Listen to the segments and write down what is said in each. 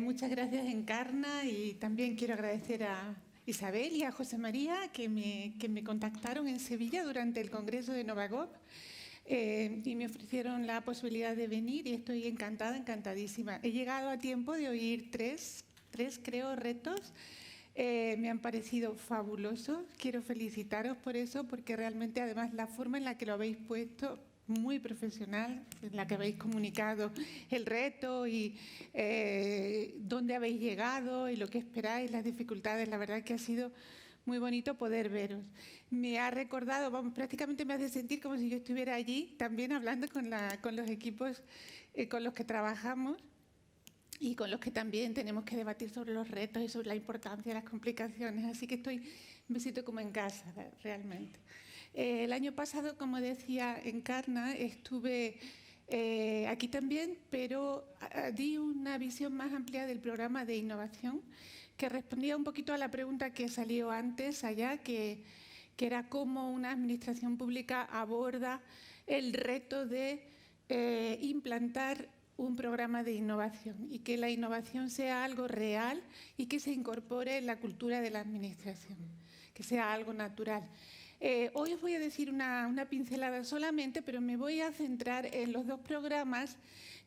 Muchas gracias, Encarna, y también quiero agradecer a Isabel y a José María que me contactaron en Sevilla durante el Congreso de Novagov y me ofrecieron la posibilidad de venir y estoy encantada, encantadísima. He llegado a tiempo de oír tres creo, retos. Me han parecido fabulosos. Quiero felicitaros por eso, porque realmente además la forma en la que lo habéis puesto, muy profesional, en la que habéis comunicado el reto y dónde habéis llegado y lo que esperáis, las dificultades, la verdad que ha sido muy bonito poder veros. Me ha recordado, vamos, prácticamente me hace sentir como si yo estuviera allí también hablando con los equipos con los que trabajamos y con los que también tenemos que debatir sobre los retos y sobre la importancia de las complicaciones. Así que me siento como en casa, realmente. El año pasado, como decía Encarna, estuve aquí también, pero di una visión más amplia del programa de innovación, que respondía un poquito a la pregunta que salió antes allá, que era cómo una administración pública aborda el reto de implantar un programa de innovación y que la innovación sea algo real y que se incorpore en la cultura de la administración, que sea algo natural. Hoy os voy a decir una pincelada solamente, pero me voy a centrar en los dos programas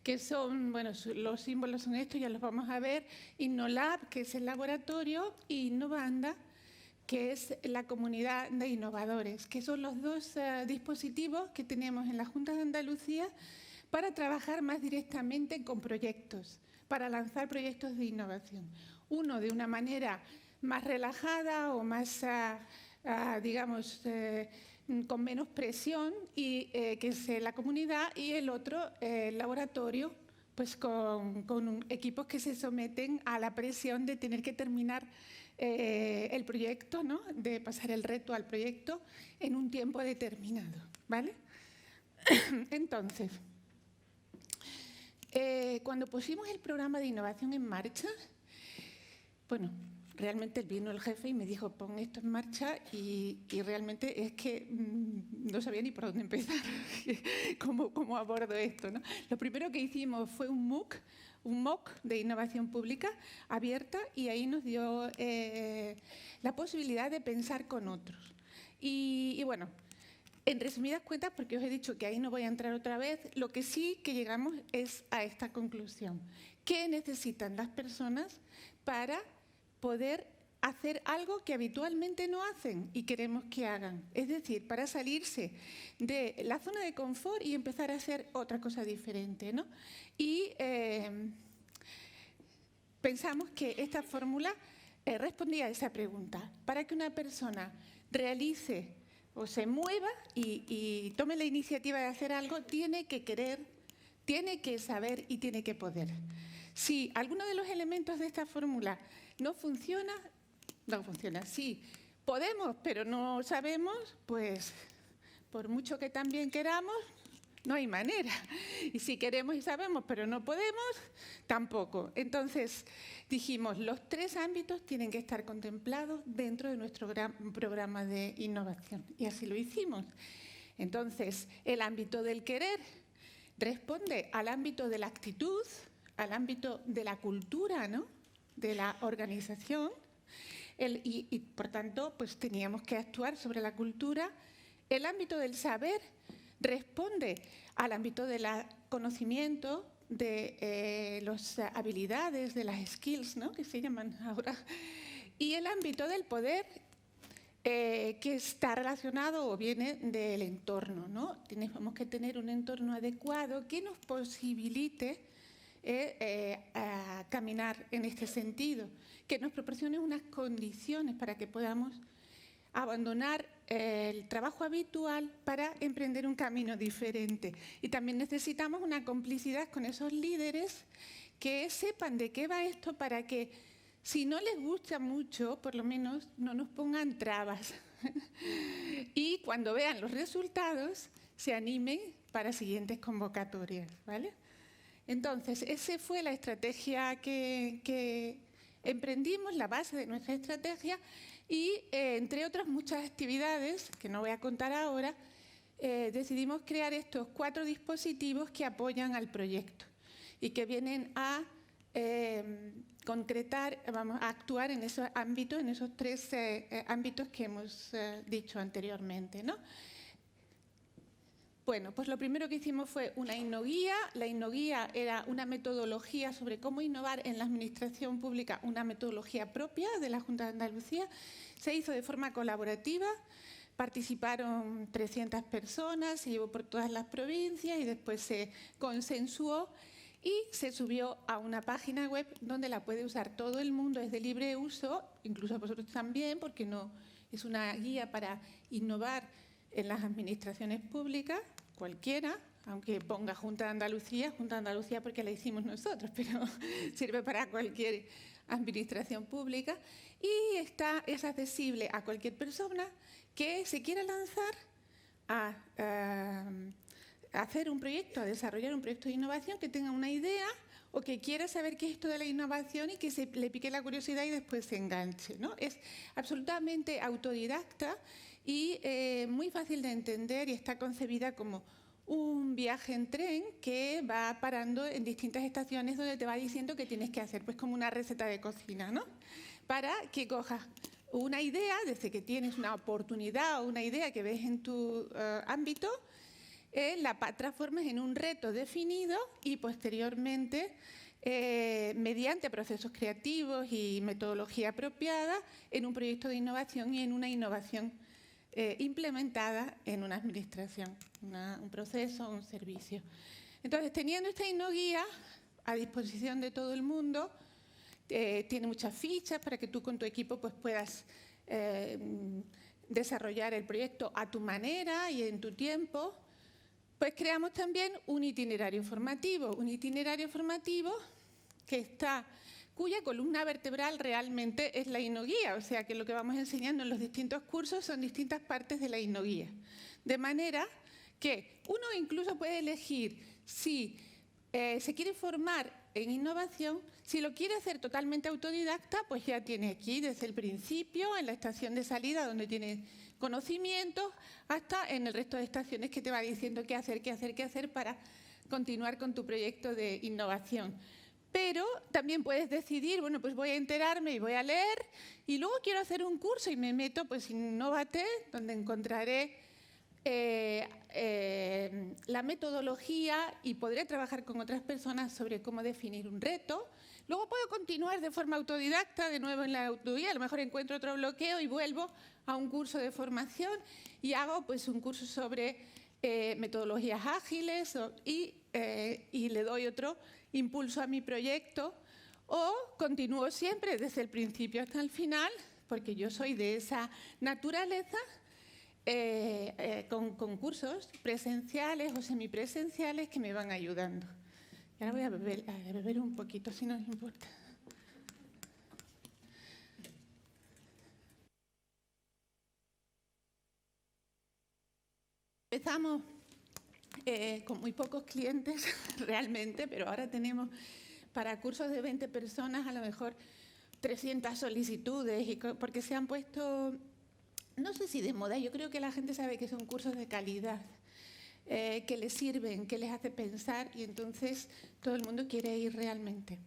que son, bueno, los símbolos son estos, ya los vamos a ver, InnoLab, que es el laboratorio, y Innovanda, que es la comunidad de innovadores, que son los dos dispositivos que tenemos en la Junta de Andalucía para trabajar más directamente con proyectos, para lanzar proyectos de innovación. Uno de una manera más relajada o más, digamos, con menos presión, que es la comunidad, y el otro, el laboratorio, pues con equipos que se someten a la presión de tener que terminar el proyecto, ¿no? De pasar el reto al proyecto en un tiempo determinado, ¿vale? Entonces, cuando pusimos el programa de innovación en marcha, bueno, realmente vino el jefe y me dijo, pon esto en marcha y realmente es que no sabía ni por dónde empezar, cómo abordo esto, ¿no? Lo primero que hicimos fue un MOOC de innovación pública abierta y ahí nos dio la posibilidad de pensar con otros. Y bueno, en resumidas cuentas, porque os he dicho que ahí no voy a entrar otra vez, lo que sí que llegamos es a esta conclusión. ¿Qué necesitan las personas para poder hacer algo que habitualmente no hacen y queremos que hagan? Es decir, para salirse de la zona de confort y empezar a hacer otra cosa diferente, ¿no? Y pensamos que esta fórmula respondía a esa pregunta. Para que una persona realice o se mueva y tome la iniciativa de hacer algo, tiene que querer, tiene que saber y tiene que poder. Si alguno de los elementos de esta fórmula no funciona, no funciona. Si podemos pero no sabemos, pues por mucho que también queramos, no hay manera. Y si queremos y sabemos pero no podemos, tampoco. Entonces dijimos, los tres ámbitos tienen que estar contemplados dentro de nuestro gran programa de innovación. Y así lo hicimos. Entonces, el ámbito del querer responde al ámbito de la actitud, al ámbito de la cultura, ¿no? De la organización. Y por tanto, pues teníamos que actuar sobre la cultura. El ámbito del saber responde al ámbito del conocimiento, de las habilidades, de las skills, ¿no? Que se llaman ahora. Y el ámbito del poder, que está relacionado o viene del entorno, ¿no? Tenemos que tener un entorno adecuado que nos posibilite caminar en este sentido, que nos proporcione unas condiciones para que podamos abandonar el trabajo habitual para emprender un camino diferente. Y también necesitamos una complicidad con esos líderes que sepan de qué va esto para que, si no les gusta mucho, por lo menos no nos pongan trabas. Y cuando vean los resultados, se animen para siguientes convocatorias, ¿vale? Entonces, esa fue la estrategia que emprendimos, la base de nuestra estrategia, y entre otras muchas actividades, que no voy a contar ahora, decidimos crear estos 4 dispositivos que apoyan al proyecto y que vienen a concretar, vamos a actuar en esos ámbitos, en esos tres ámbitos que hemos dicho anteriormente, ¿no? Bueno, pues lo primero que hicimos fue una innoguía. La innoguía era una metodología sobre cómo innovar en la administración pública, una metodología propia de la Junta de Andalucía. Se hizo de forma colaborativa, participaron 300 personas, se llevó por todas las provincias y después se consensuó y se subió a una página web donde la puede usar todo el mundo, es de libre uso, incluso vosotros también, porque no es una guía para innovar en las administraciones públicas, cualquiera, aunque ponga Junta de Andalucía porque la hicimos nosotros, pero sirve para cualquier administración pública y es accesible a cualquier persona que se quiera lanzar a hacer un proyecto, a desarrollar un proyecto de innovación, que tenga una idea o que quiera saber qué es esto de la innovación y que se le pique la curiosidad y después se enganche, ¿no? Es absolutamente autodidacta y muy fácil de entender y está concebida como un viaje en tren que va parando en distintas estaciones donde te va diciendo qué tienes que hacer, pues como una receta de cocina, ¿no? Para que cojas una idea, desde que tienes una oportunidad o una idea que ves en tu ámbito, la transformes en un reto definido y posteriormente, mediante procesos creativos y metodología apropiada, en un proyecto de innovación y en una innovación implementada en una administración, un proceso, un servicio. Entonces, teniendo esta innoguía a disposición de todo el mundo, tiene muchas fichas para que tú con tu equipo pues, puedas desarrollar el proyecto a tu manera y en tu tiempo. Pues creamos también un itinerario formativo cuya columna vertebral realmente es la innoguía, o sea que lo que vamos enseñando en los distintos cursos son distintas partes de la innoguía. De manera que uno incluso puede elegir si se quiere formar en innovación, si lo quiere hacer totalmente autodidacta, pues ya tiene aquí desde el principio, en la estación de salida donde tiene conocimientos, hasta en el resto de estaciones que te va diciendo qué hacer para continuar con tu proyecto de innovación. Pero también puedes decidir, bueno, pues voy a enterarme y voy a leer y luego quiero hacer un curso y me meto pues en Innovate, donde encontraré la metodología y podré trabajar con otras personas sobre cómo definir un reto. Luego puedo continuar de forma autodidacta, de nuevo en la autoguía, a lo mejor encuentro otro bloqueo y vuelvo a un curso de formación y hago pues un curso sobre metodologías ágiles y le doy otro impulso a mi proyecto o continúo siempre desde el principio hasta el final, porque yo soy de esa naturaleza, con cursos presenciales o semipresenciales que me van ayudando. Y ahora voy a beber un poquito, si no os importa. Empezamos con muy pocos clientes realmente, pero ahora tenemos para cursos de 20 personas a lo mejor 300 solicitudes, porque se han puesto, no sé si de moda, yo creo que la gente sabe que son cursos de calidad, que les sirven, que les hace pensar y entonces todo el mundo quiere ir realmente.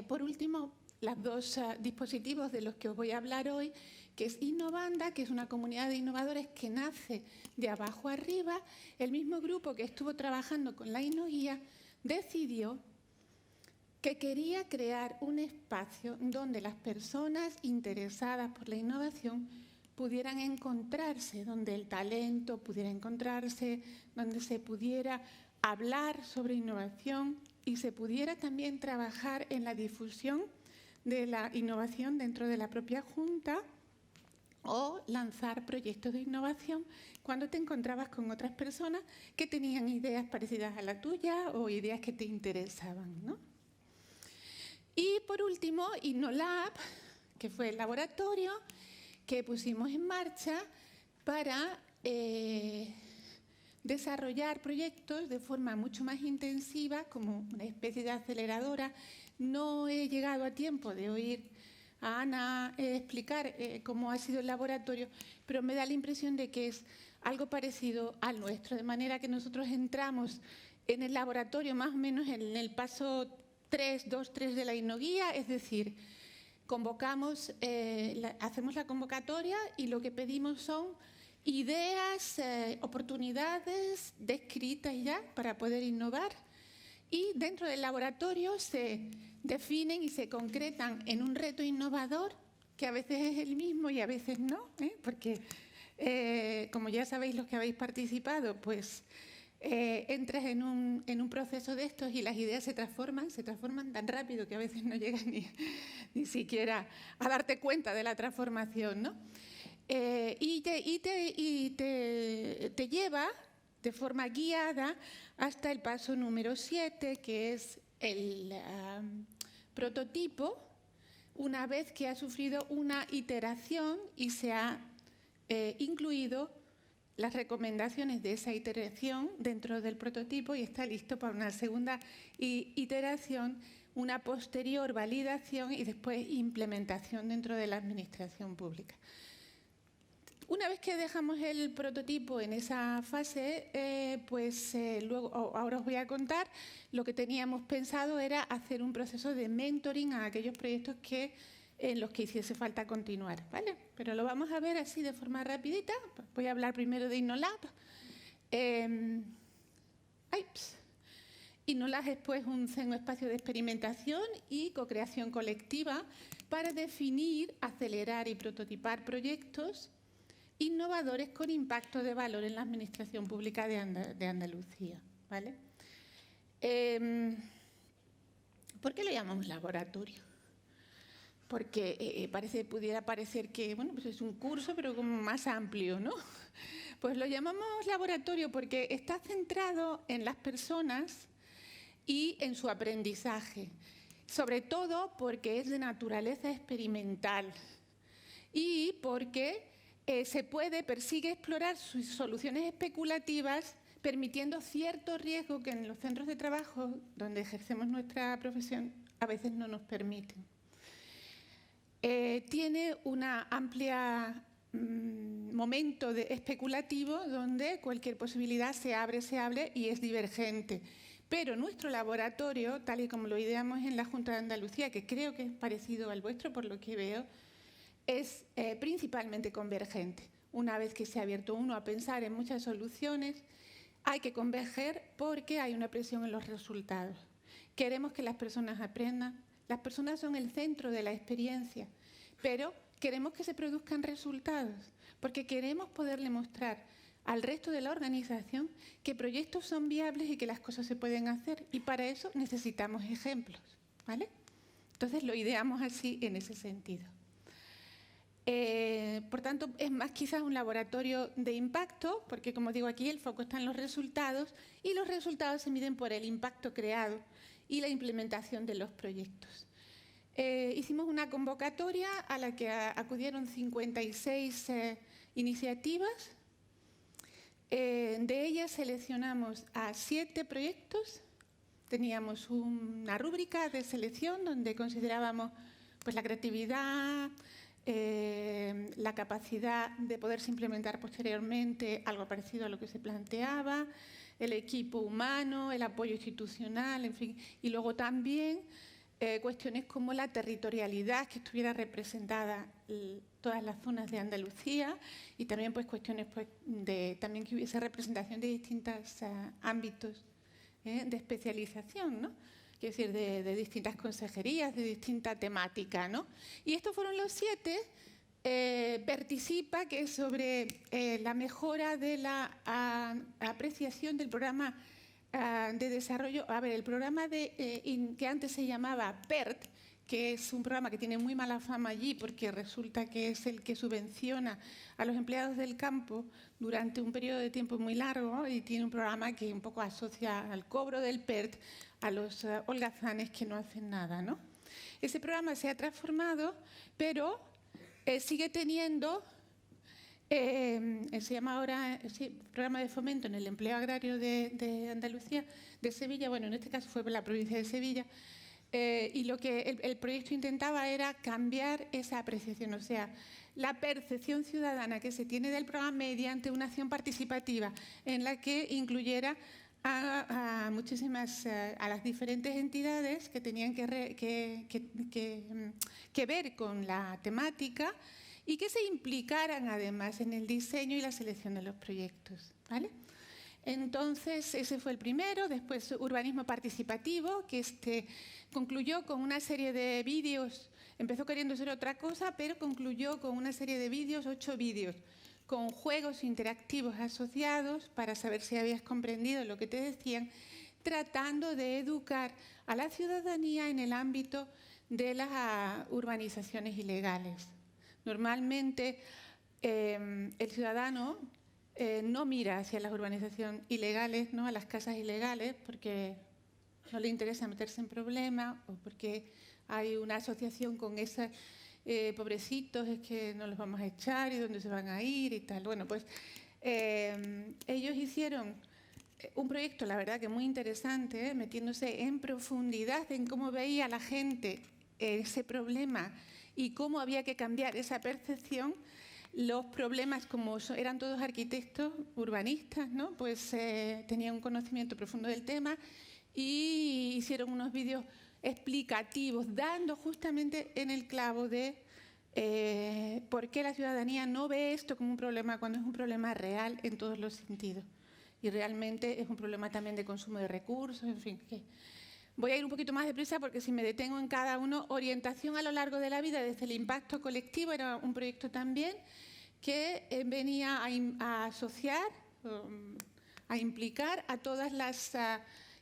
Por último, los dos dispositivos de los que os voy a hablar hoy, que es Innovanda, que es una comunidad de innovadores que nace de abajo arriba. El mismo grupo que estuvo trabajando con la innoguía decidió que quería crear un espacio donde las personas interesadas por la innovación pudieran encontrarse, donde el talento pudiera encontrarse, donde se pudiera hablar sobre innovación y se pudiera también trabajar en la difusión de la innovación dentro de la propia Junta o lanzar proyectos de innovación cuando te encontrabas con otras personas que tenían ideas parecidas a la tuya o ideas que te interesaban, ¿no? Y por último, InnoLab, que fue el laboratorio que pusimos en marcha para desarrollar proyectos de forma mucho más intensiva, como una especie de aceleradora. No he llegado a tiempo de oír a Ana explicar cómo ha sido el laboratorio, pero me da la impresión de que es algo parecido al nuestro, de manera que nosotros entramos en el laboratorio más o menos en el paso 2.3 de la Innoguía, es decir, hacemos la convocatoria y lo que pedimos son ideas, oportunidades descritas ya para poder innovar, y dentro del laboratorio se definen y se concretan en un reto innovador que a veces es el mismo y a veces no, porque como ya sabéis los que habéis participado, pues entras en un proceso de estos y las ideas se transforman tan rápido que a veces no llegas ni siquiera a darte cuenta de la transformación, ¿no? Y te lleva de forma guiada hasta el paso número 7, que es el prototipo, una vez que ha sufrido una iteración y se ha incluido las recomendaciones de esa iteración dentro del prototipo y está listo para una segunda iteración, una posterior validación y después implementación dentro de la administración pública. Una vez que dejamos el prototipo en esa fase, luego, ahora os voy a contar, lo que teníamos pensado era hacer un proceso de mentoring a aquellos proyectos en los que hiciese falta continuar, ¿vale? Pero lo vamos a ver así de forma rapidita. Voy a hablar primero de InnoLab. InnoLab es pues un espacio de experimentación y co-creación colectiva para definir, acelerar y prototipar proyectos innovadores con impacto de valor en la administración pública de Andalucía, ¿vale? ¿Por qué lo llamamos laboratorio? Porque pudiera parecer que pues es un curso, pero como más amplio, ¿no? Pues lo llamamos laboratorio porque está centrado en las personas y en su aprendizaje, sobre todo porque es de naturaleza experimental y porque persigue explorar sus soluciones especulativas, permitiendo cierto riesgo que en los centros de trabajo donde ejercemos nuestra profesión a veces no nos permiten. Tiene un amplio momento especulativo donde cualquier posibilidad se abre y es divergente. Pero nuestro laboratorio, tal y como lo ideamos en la Junta de Andalucía, que creo que es parecido al vuestro por lo que veo, es principalmente convergente. Una vez que se ha abierto uno a pensar en muchas soluciones, hay que converger porque hay una presión en los resultados. Queremos que las personas aprendan. Las personas son el centro de la experiencia, pero queremos que se produzcan resultados, porque queremos poderle mostrar al resto de la organización que proyectos son viables y que las cosas se pueden hacer, y para eso necesitamos ejemplos, ¿vale? Entonces lo ideamos así en ese sentido. Por tanto, es más quizás un laboratorio de impacto, porque como digo aquí, el foco está en los resultados y los resultados se miden por el impacto creado y la implementación de los proyectos. Hicimos una convocatoria a la que acudieron 56 iniciativas. De ellas seleccionamos a 7 proyectos. Teníamos una rúbrica de selección donde considerábamos pues, la creatividad, la capacidad de poderse implementar posteriormente algo parecido a lo que se planteaba, el equipo humano, el apoyo institucional, en fin, y luego también cuestiones como la territorialidad, que estuviera representada todas las zonas de Andalucía, y también pues cuestiones pues, también que hubiese representación de distintos ámbitos de especialización, ¿no? Es decir, de distintas consejerías, de distinta temática, ¿no? Y estos fueron los 7. Participa, que es sobre la mejora de la apreciación del programa de desarrollo. A ver, el programa que antes se llamaba PERT, que es un programa que tiene muy mala fama allí porque resulta que es el que subvenciona a los empleados del campo durante un periodo de tiempo muy largo, y tiene un programa que un poco asocia al cobro del PERT a los holgazanes que no hacen nada, ¿no? Ese programa se ha transformado, pero sigue teniendo, se llama ahora Programa de Fomento en el Empleo Agrario de Andalucía, de Sevilla, bueno, en este caso fue la provincia de Sevilla, y lo que el proyecto intentaba era cambiar esa apreciación, o sea, la percepción ciudadana que se tiene del programa mediante una acción participativa en la que incluyera a muchísimas, a las diferentes entidades que tenían que ver con la temática y que se implicaran además en el diseño y la selección de los proyectos, ¿vale? Entonces, ese fue el primero. Después, urbanismo participativo, que concluyó con una serie de vídeos. Empezó queriendo ser otra cosa, pero concluyó con una serie de vídeos, 8 vídeos, con juegos interactivos asociados para saber si habías comprendido lo que te decían, tratando de educar a la ciudadanía en el ámbito de las urbanizaciones ilegales. Normalmente, el ciudadano no mira hacia las urbanizaciones ilegales, ¿no? A las casas ilegales, porque no le interesa meterse en problemas o porque hay una asociación con esos pobrecitos, es que no los vamos a echar y dónde se van a ir y tal. Bueno, pues ellos hicieron un proyecto, la verdad que muy interesante, metiéndose en profundidad en cómo veía la gente ese problema y cómo había que cambiar esa percepción. Los problemas, como eran todos arquitectos, urbanistas, ¿no? Pues tenían un conocimiento profundo del tema y hicieron unos vídeos explicativos, dando justamente en el clavo de por qué la ciudadanía no ve esto como un problema cuando es un problema real en todos los sentidos. Y realmente es un problema también de consumo de recursos, en fin. Voy a ir un poquito más deprisa porque si me detengo en cada uno, orientación a lo largo de la vida desde el impacto colectivo, era un proyecto también que venía a asociar, a implicar a todas las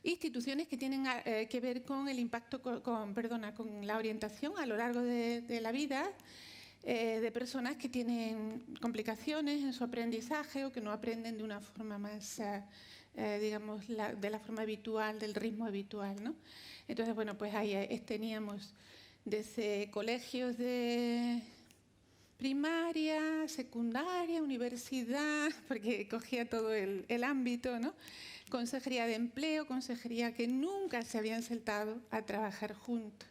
instituciones que tienen que ver con el impacto, con la orientación a lo largo de la vida de personas que tienen complicaciones en su aprendizaje o que no aprenden de una forma más, digamos, de la forma habitual, del ritmo habitual, ¿no? Entonces, bueno, pues ahí teníamos desde colegios de primaria, secundaria, universidad, porque cogía todo el ámbito, ¿no? Consejería de empleo, consejería que nunca se habían sentado a trabajar juntos.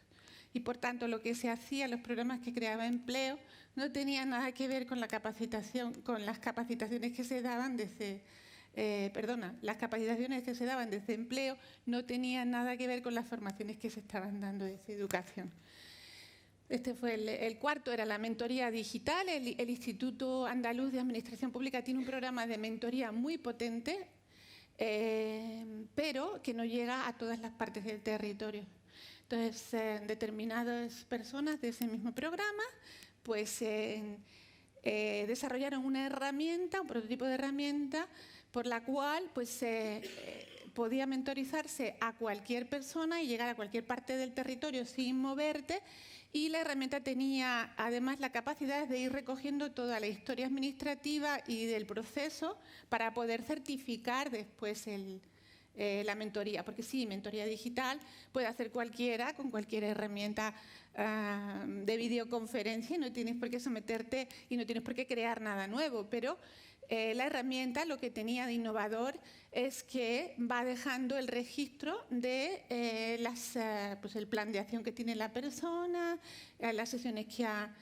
Y por tanto lo que se hacía, los programas que creaba empleo, no tenían nada que ver con la capacitación, con las capacitaciones que se daban desde, las capacitaciones que se daban desde empleo no tenían nada que ver con las formaciones que se estaban dando desde educación. Este fue el cuarto, era la mentoría digital. El Instituto Andaluz de Administración Pública tiene un programa de mentoría muy potente, pero que no llega a todas las partes del territorio. Entonces, determinadas personas de ese mismo programa pues, desarrollaron una herramienta, un prototipo de herramienta, por la cual pues, podía mentorizarse a cualquier persona y llegar a cualquier parte del territorio sin moverte. Y la herramienta tenía además la capacidad de ir recogiendo toda la historia administrativa y del proceso para poder certificar después la mentoría. Porque sí, mentoría digital puede hacer cualquiera con cualquier herramienta de videoconferencia y no tienes por qué someterte y no tienes por qué crear nada nuevo, pero la herramienta lo que tenía de innovador es que va dejando el registro de pues el plan de acción que tiene la persona, las sesiones que ha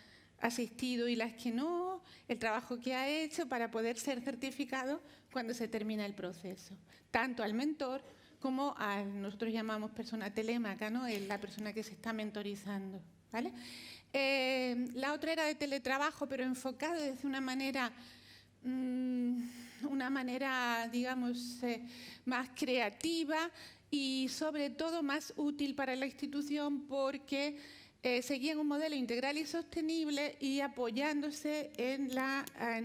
asistido y las que no, el trabajo que ha hecho para poder ser certificado cuando se termina el proceso. Tanto al mentor como nosotros llamamos persona telémaca, ¿no? La persona que se está mentorizando, ¿vale? La otra era de teletrabajo, pero enfocado desde una manera digamos, más creativa y sobre todo más útil para la institución porque seguían un modelo integral y sostenible y apoyándose en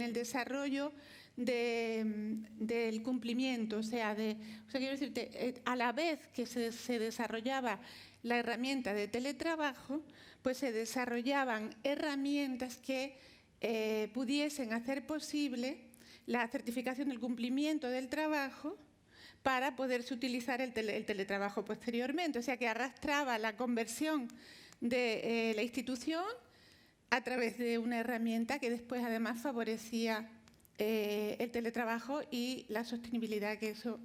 el desarrollo del cumplimiento. O sea, quiero decirte, a la vez que se desarrollaba la herramienta de teletrabajo, pues se desarrollaban herramientas que pudiesen hacer posible la certificación del cumplimiento del trabajo para poderse utilizar el teletrabajo posteriormente. O sea, que arrastraba la conversión de la institución a través de una herramienta que después además favorecía el teletrabajo y la sostenibilidad que eso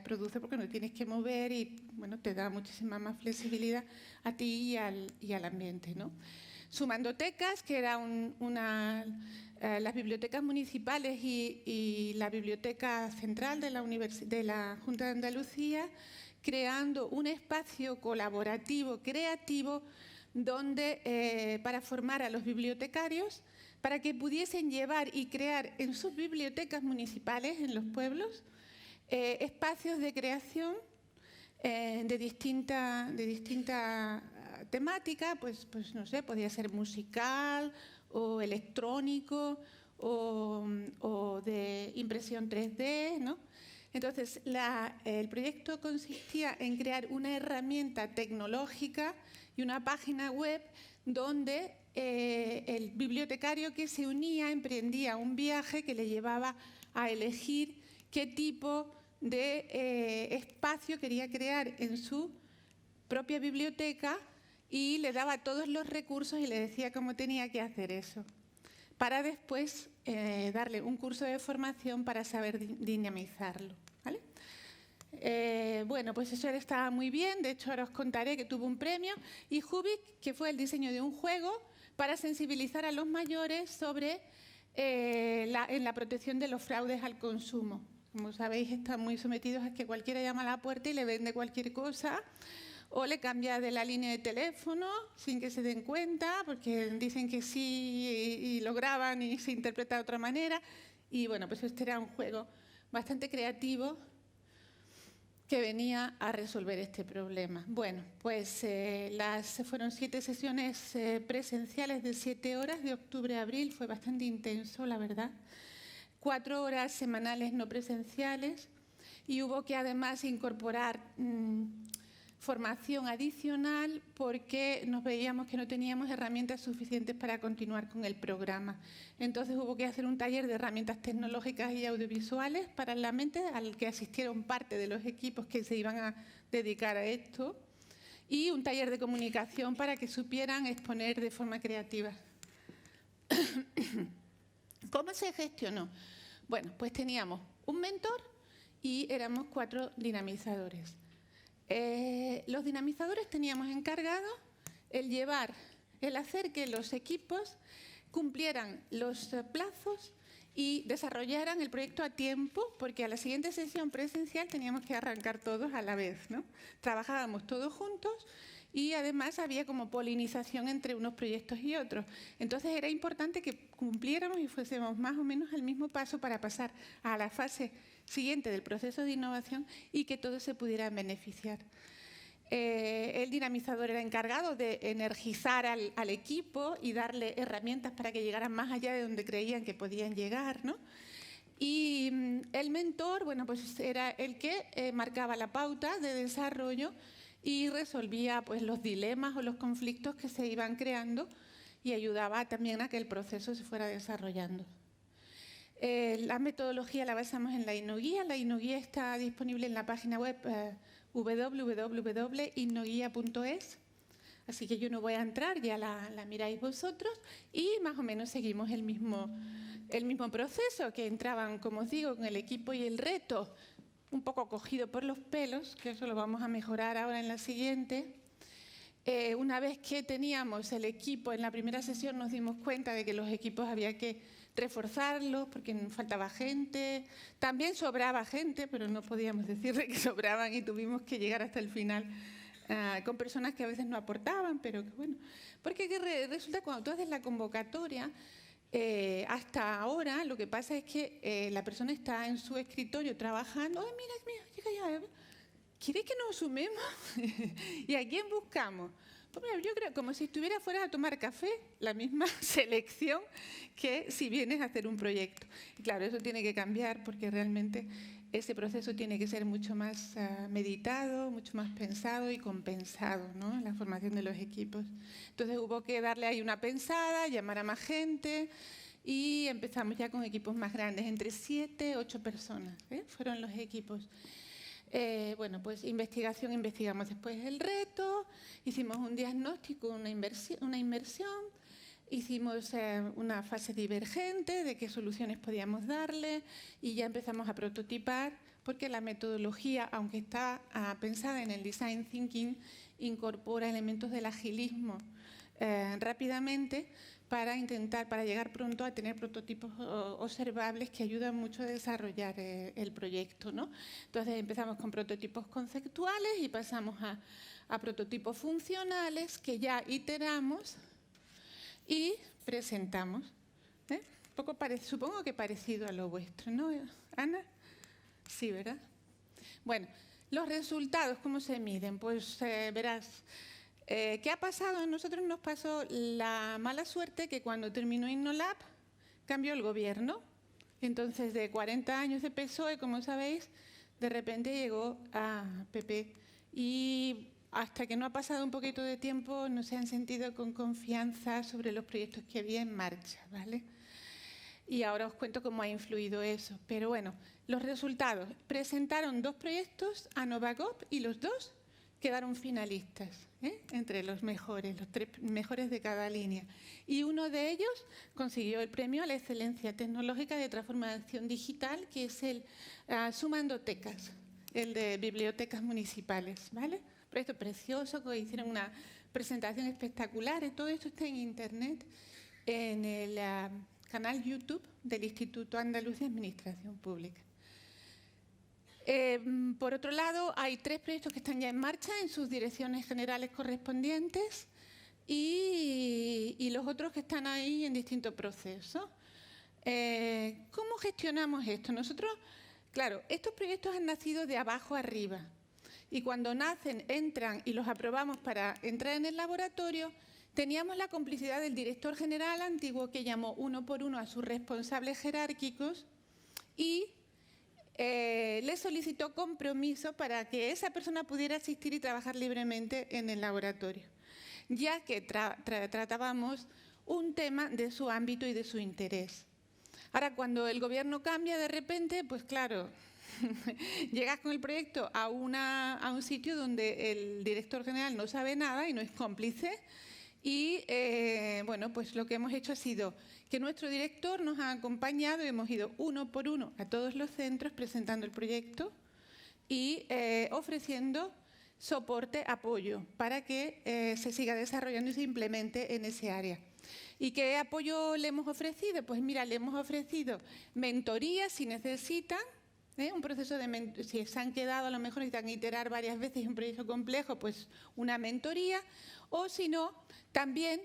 produce, porque no tienes que mover y bueno, te da muchísima más flexibilidad a ti y al ambiente, ¿no? Sumandotecas, que era las bibliotecas municipales y la Biblioteca Central de la Junta de Andalucía, creando un espacio colaborativo, creativo, para formar a los bibliotecarios, para que pudiesen llevar y crear en sus bibliotecas municipales, en los pueblos, espacios de creación de distinta temática, pues no sé, podía ser musical o electrónico o de impresión 3D, ¿no? Entonces, el proyecto consistía en crear una herramienta tecnológica y una página web donde el bibliotecario que se unía emprendía un viaje que le llevaba a elegir qué tipo de espacio quería crear en su propia biblioteca y le daba todos los recursos y le decía cómo tenía que hacer eso, para después darle un curso de formación para saber dinamizarlo, ¿vale? Bueno, pues eso estaba muy bien. De hecho, ahora os contaré que tuvo un premio. Y Jubic, que fue el diseño de un juego para sensibilizar a los mayores sobre en la protección de los fraudes al consumo. Como sabéis, están muy sometidos a que cualquiera llama a la puerta y le vende cualquier cosa, o le cambia de la línea de teléfono sin que se den cuenta, porque dicen que sí y lo graban y se interpreta de otra manera. Y bueno, pues este era un juego bastante creativo que venía a resolver este problema. Bueno, pues fueron 7 sesiones presenciales de 7 horas, de octubre a abril, fue bastante intenso, la verdad. 4 horas semanales no presenciales y hubo que además incorporar formación adicional porque nos veíamos que no teníamos herramientas suficientes para continuar con el programa. Entonces hubo que hacer un taller de herramientas tecnológicas y audiovisuales para la mente, al que asistieron parte de los equipos que se iban a dedicar a esto, y un taller de comunicación para que supieran exponer de forma creativa. ¿Cómo se gestionó? Bueno, pues teníamos un mentor y éramos 4 dinamizadores. Los dinamizadores teníamos encargado el hacer que los equipos cumplieran los plazos y desarrollaran el proyecto a tiempo, porque a la siguiente sesión presencial teníamos que arrancar todos a la vez, ¿no? Trabajábamos todos juntos y además había como polinización entre unos proyectos y otros. Entonces era importante que cumpliéramos y fuésemos más o menos al mismo paso para pasar a la fase siguiente del proceso de innovación y que todos se pudieran beneficiar. El dinamizador era encargado de energizar al equipo y darle herramientas para que llegaran más allá de donde creían que podían llegar, ¿no? Y el mentor, bueno, pues era el que marcaba la pauta de desarrollo y resolvía pues los dilemas o los conflictos que se iban creando y ayudaba también a que el proceso se fuera desarrollando. La metodología la basamos en la Innoguía. La Innoguía está disponible en la página web www.innoguia.es, así que yo no voy a entrar, ya la miráis vosotros, y más o menos seguimos el mismo proceso, que entraban, como os digo, con el equipo y el reto un poco cogido por los pelos, que eso lo vamos a mejorar ahora en la siguiente. Una vez que teníamos el equipo, en la primera sesión nos dimos cuenta de que los equipos había que reforzarlos porque faltaba gente. También sobraba gente, pero no podíamos decirle que sobraban y tuvimos que llegar hasta el final con personas que a veces no aportaban, pero que bueno. Porque resulta que cuando tú haces la convocatoria, hasta ahora lo que pasa es que la persona está en su escritorio trabajando. ¡Ay, mira, llega ya! ¿Quiere que nos sumemos? ¿Y a quién buscamos? Pues mira, yo creo como si estuviera fuera a tomar café, la misma selección que si vienes a hacer un proyecto. Y claro, eso tiene que cambiar porque realmente ese proceso tiene que ser mucho más meditado, mucho más pensado y compensado, ¿no? En la formación de los equipos. Entonces hubo que darle ahí una pensada, llamar a más gente y empezamos ya con equipos más grandes, entre 7 y 8 personas, fueron los equipos. Bueno, pues investigamos después el reto, hicimos un diagnóstico, una inmersión, hicimos una fase divergente de qué soluciones podíamos darle y ya empezamos a prototipar, porque la metodología, aunque está pensada en el design thinking, incorpora elementos del agilismo rápidamente para llegar pronto a tener prototipos observables que ayudan mucho a desarrollar el proyecto, ¿no? Entonces empezamos con prototipos conceptuales y pasamos a prototipos funcionales que ya iteramos y presentamos. Supongo que parecido a lo vuestro, ¿no, Ana? Sí, ¿verdad? Bueno, los resultados, ¿cómo se miden? Pues verás, ¿qué ha pasado? A nosotros nos pasó la mala suerte que cuando terminó InnoLab cambió el gobierno. Entonces, de 40 años de PSOE, como sabéis, de repente llegó a PP. Y hasta que no ha pasado un poquito de tiempo, no se han sentido con confianza sobre los proyectos que había en marcha, ¿vale? Y ahora os cuento cómo ha influido eso. Pero bueno, los resultados. Presentaron 2 proyectos a Novagop y los 2 quedaron finalistas, entre los 3 mejores de cada línea. Y uno de ellos consiguió el premio a la excelencia tecnológica de transformación digital, que es el Sumandotecas, el de bibliotecas municipales, ¿vale? Proyecto precioso, que hicieron una presentación espectacular. Todo esto está en Internet, en el canal YouTube del Instituto Andaluz de Administración Pública. Por otro lado, hay 3 proyectos que están ya en marcha en sus direcciones generales correspondientes y los otros que están ahí en distintos procesos. ¿Cómo gestionamos esto? Nosotros, claro, estos proyectos han nacido de abajo arriba y cuando nacen, entran y los aprobamos para entrar en el laboratorio. Teníamos la complicidad del director general antiguo que llamó uno por uno a sus responsables jerárquicos y le solicitó compromiso para que esa persona pudiera asistir y trabajar libremente en el laboratorio, ya que tratábamos un tema de su ámbito y de su interés. Ahora, cuando el gobierno cambia de repente, pues claro, llegas con el proyecto a un sitio donde el director general no sabe nada y no es cómplice. Y bueno, pues lo que hemos hecho ha sido que nuestro director nos ha acompañado y hemos ido uno por uno a todos los centros presentando el proyecto y ofreciendo soporte, apoyo, para que se siga desarrollando y se implemente en ese área. ¿Y qué apoyo le hemos ofrecido? Pues mira, le hemos ofrecido mentoría si necesitan, un proceso de si se han quedado, a lo mejor necesitan iterar varias veces un proyecto complejo, pues una mentoría, o si no, también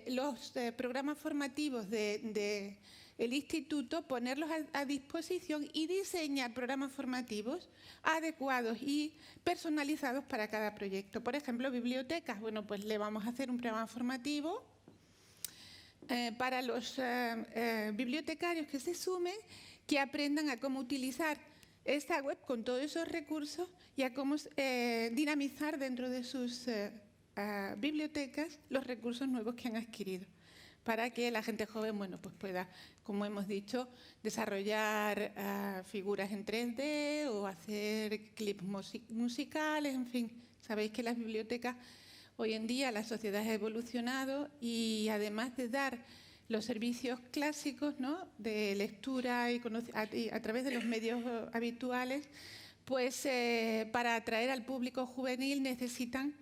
los programas formativos del instituto, ponerlos a disposición y diseñar programas formativos adecuados y personalizados para cada proyecto. Por ejemplo, bibliotecas, bueno, pues le vamos a hacer un programa formativo para los bibliotecarios que se sumen, que aprendan a cómo utilizar esta web con todos esos recursos y a cómo dinamizar dentro de sus bibliotecas los recursos nuevos que han adquirido, para que la gente joven, bueno, pues pueda, como hemos dicho, desarrollar figuras en 3D o hacer clips musicales, en fin. Sabéis que las bibliotecas, hoy en día la sociedad ha evolucionado y además de dar los servicios clásicos, ¿no?, de lectura y a través de los medios habituales, pues para atraer al público juvenil necesitan